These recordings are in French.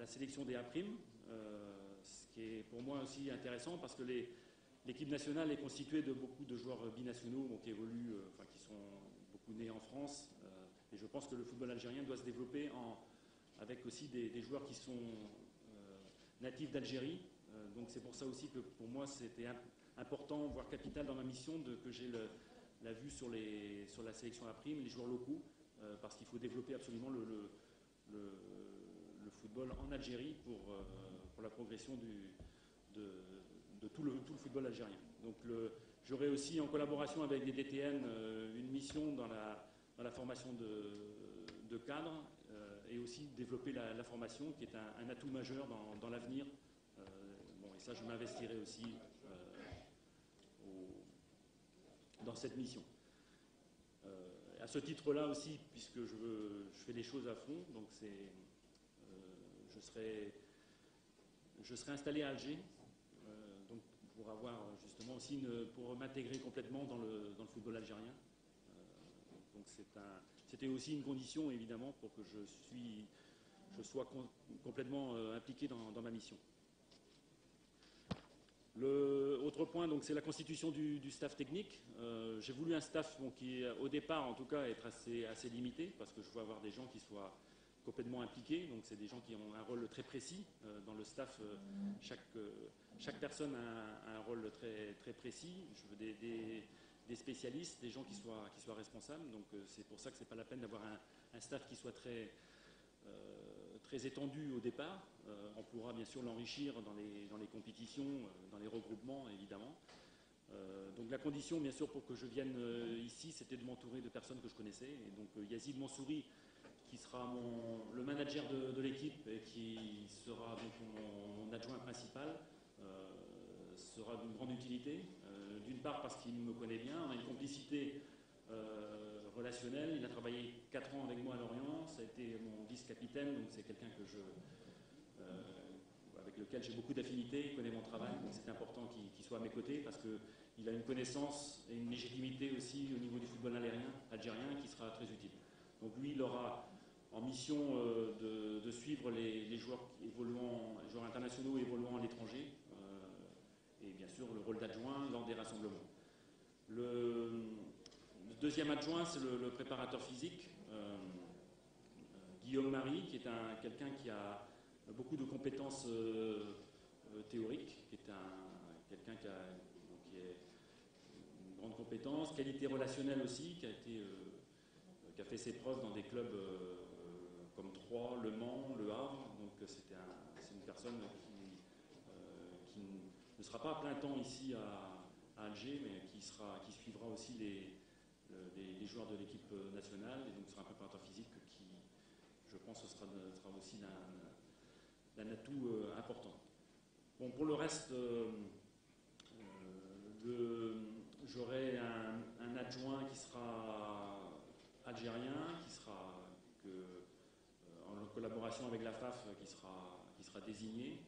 la sélection des A', ce qui est pour moi aussi intéressant parce que l'équipe nationale est constituée de beaucoup de joueurs binationaux qui évoluent, qui sont beaucoup nés en France. Et je pense que le football algérien doit se développer avec aussi des joueurs qui sont natifs d'Algérie. Donc c'est pour ça aussi que pour moi c'était important, voire capital dans ma mission, que j'ai la vue sur la sélection A', les joueurs locaux, parce qu'il faut développer absolument le football en Algérie pour la progression de tout le football algérien. Donc j'aurai aussi en collaboration avec les DTN une mission dans la formation de cadres et aussi développer la formation qui est un atout majeur dans l'avenir. Et ça je m'investirai aussi dans cette mission. À ce titre-là aussi, puisque je fais les choses à fond, donc je serai installé à Alger, donc pour avoir justement aussi pour m'intégrer complètement dans le football algérien. Donc c'était aussi une condition évidemment pour que je sois complètement impliqué dans ma mission. Autre point, c'est la constitution du staff technique. J'ai voulu un staff qui, au départ, en tout cas, être assez limité, parce que je veux avoir des gens qui soient complètement impliqués. Donc, c'est des gens qui ont un rôle très précis dans le staff. Chaque personne a un rôle très, très précis. Je veux des spécialistes, des gens qui soient responsables. Donc, c'est pour ça que c'est pas la peine d'avoir un staff qui soit très étendu au départ. On pourra bien sûr l'enrichir dans les compétitions, dans les regroupements évidemment. Donc la condition bien sûr pour que je vienne ici, c'était de m'entourer de personnes que je connaissais. Et donc Yazid Mansouri, qui sera le manager de l'équipe et qui sera donc mon adjoint principal, sera d'une grande utilité. D'une part parce qu'il me connaît bien, on a une complicité relationnel. Il a travaillé 4 ans avec moi à Lorient, ça a été mon vice-capitaine, donc c'est quelqu'un avec lequel j'ai beaucoup d'affinités, il connaît mon travail, donc c'est important qu'il soit à mes côtés parce qu'il a une connaissance et une légitimité aussi au niveau du football algérien qui sera très utile. Donc lui, il aura en mission de suivre les joueurs internationaux évoluant à l'étranger et bien sûr le rôle d'adjoint lors des rassemblements. Le deuxième adjoint, c'est le préparateur physique, Guillaume Marie, qui est quelqu'un qui a beaucoup de compétences théoriques, qui est quelqu'un qui a une grande compétence, qualité relationnelle aussi, qui a fait ses preuves dans des clubs comme Troyes, Le Mans, Le Havre. Donc c'est une personne qui ne sera pas à plein temps ici à Alger, mais qui suivra aussi les joueurs de l'équipe nationale, et donc sera un préparateur physique qui, je pense, sera aussi d'un atout important. Bon, pour le reste, j'aurai un adjoint qui sera algérien, en collaboration avec la FAF, qui sera désigné,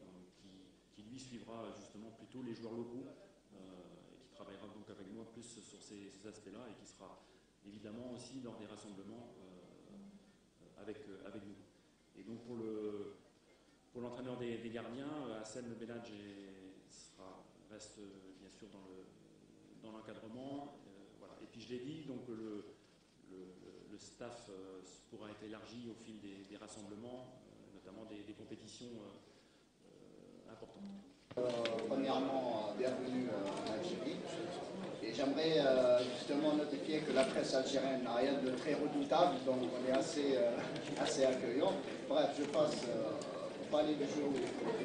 qui lui suivra justement plutôt les joueurs locaux, et qui travaillera donc avec moi plus sur ces aspects-là, et qui sera évidemment aussi lors des rassemblements avec nous. Et donc pour l'entraîneur des gardiens, Hassem Benadj reste bien sûr dans l'encadrement. Voilà. Et puis je l'ai dit, donc le staff pourra être élargi au fil des rassemblements, notamment des compétitions importantes. Premièrement, bienvenue en Algérie. Et j'aimerais justement notifier que la presse algérienne n'a rien de très redoutable, donc on est assez accueillant. Bref, je passe au palais du jeu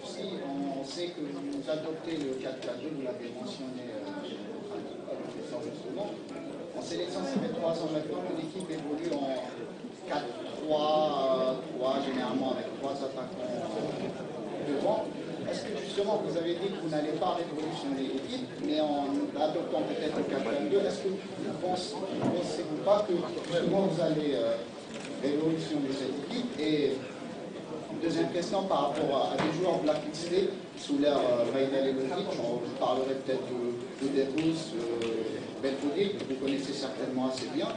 aussi. On sait que vous adoptez le 4-4-2, vous l'avez mentionné justement. En sélection, ça fait 3 ans maintenant que l'équipe évolue en 4-3-3, généralement avec 3 attaquants devant. Est-ce que justement vous avez dit que vous n'allez pas révolutionner l'équipe, mais en adoptant peut-être le 4-4-2, est-ce que vous ne pensez-vous pas que justement vous allez révolutionner cette équipe? Et deuxième question par rapport à des joueurs blacklistés sous l'ère Maïdal et Logic, je parlerai peut-être de Derbous, Belfodil, que vous connaissez certainement assez bien.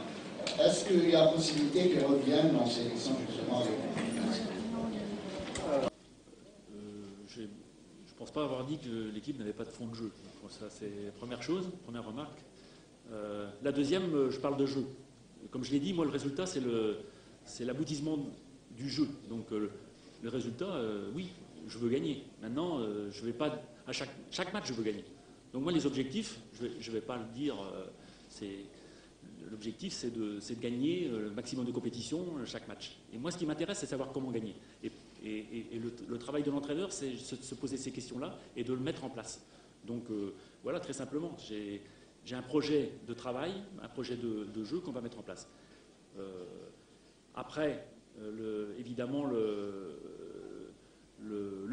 Est-ce qu'il y a possibilité qu'ils reviennent en sélection justement avec je ne pense pas avoir dit que l'équipe n'avait pas de fond de jeu. Donc, ça, c'est la première chose, première remarque. La deuxième, je parle de jeu. Comme je l'ai dit, moi, le résultat, c'est l'aboutissement du jeu. Donc, le résultat, oui, je veux gagner. Maintenant, je vais pas à chaque match, je veux gagner. Donc, moi, les objectifs, je ne vais pas le dire. L'objectif, c'est de gagner le maximum de compétition chaque match. Et moi, ce qui m'intéresse, c'est savoir comment gagner. Et le travail de l'entraîneur, c'est de se poser ces questions-là et de le mettre en place. Donc, voilà, très simplement, j'ai un projet de travail, un projet de jeu qu'on va mettre en place. Après, évidemment, le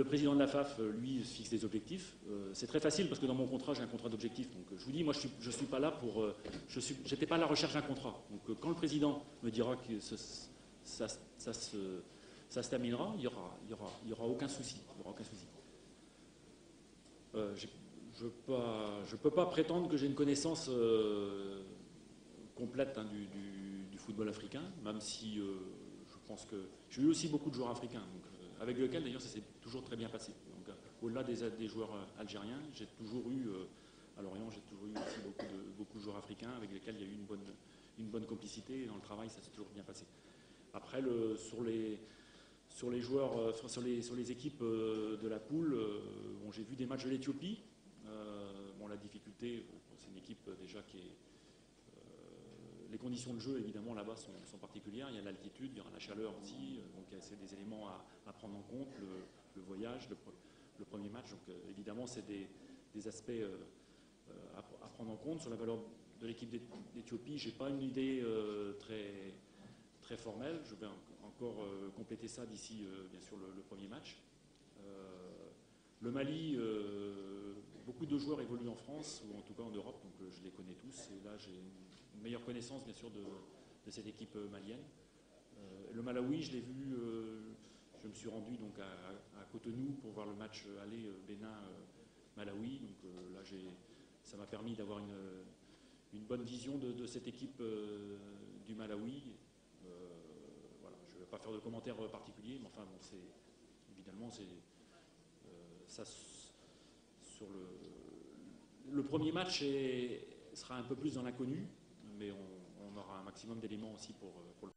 président de la FAF, lui, fixe des objectifs. C'est très facile parce que dans mon contrat, j'ai un contrat d'objectifs. Donc je vous dis, moi, je suis pas là pour... j'étais pas à la recherche d'un contrat. Donc quand le président me dira que ça se terminera, il y aura aucun souci. Il y aura aucun souci. Je peux pas prétendre que j'ai une connaissance complète du football africain, même si je pense que... J'ai eu aussi beaucoup de joueurs africains. Donc, avec lequel d'ailleurs ça s'est toujours très bien passé. Donc, au-delà des joueurs algériens, j'ai toujours eu, à Lorient, j'ai toujours eu aussi beaucoup de joueurs africains avec lesquels il y a eu une bonne complicité et dans le travail ça s'est toujours bien passé. Après, sur les joueurs, sur les équipes de la poule, bon, j'ai vu des matchs de l'Éthiopie. Bon, la difficulté, c'est une équipe déjà qui est... les conditions de jeu, évidemment, là-bas sont particulières. Il y a l'altitude, il y aura la chaleur aussi. Donc, c'est des éléments à prendre en compte. Le voyage, le premier match. Donc, évidemment, c'est des aspects à prendre en compte. Sur la valeur de l'équipe d'Éthiopie, je n'ai pas une idée très formelle. Je vais encore compléter ça d'ici, bien sûr, le premier match. Le Mali, beaucoup de joueurs évoluent en France, ou en tout cas en Europe, donc je les connais tous. Et là, j'ai une meilleure connaissance, bien sûr, de cette équipe malienne. Le Malawi, je l'ai vu, je me suis rendu donc à Cotonou pour voir le match aller Bénin-Malawi. Donc là, ça m'a permis d'avoir une bonne vision de cette équipe du Malawi. Voilà, je ne vais pas faire de commentaires particuliers, mais enfin, bon, évidemment, ça, sur le premier match sera un peu plus dans l'inconnu, mais on aura un maximum d'éléments aussi pour le